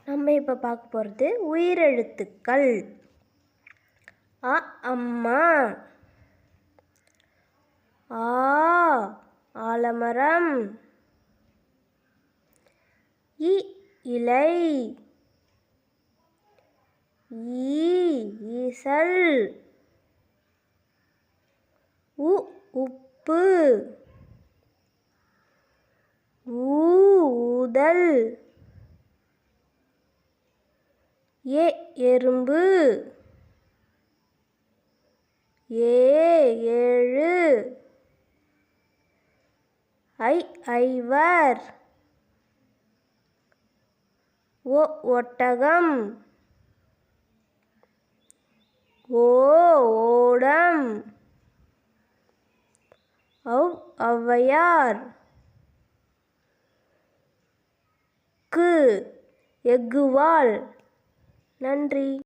நம்ம இப்போ பார்க்க போகிறது உயிரெழுத்துக்கள். அ அம்மா, ஆ ஆலமரம், இ இலை, ஈ ஈசல், உ உப்பு, ஊ ஊதல், ஏ எறும்பு, ஏ ஏழு, ஐ ஐவர், ஓ ஒட்டகம், ஓ ஓடம், ஔ ஔவையார், கு எக்குவால். நன்றி.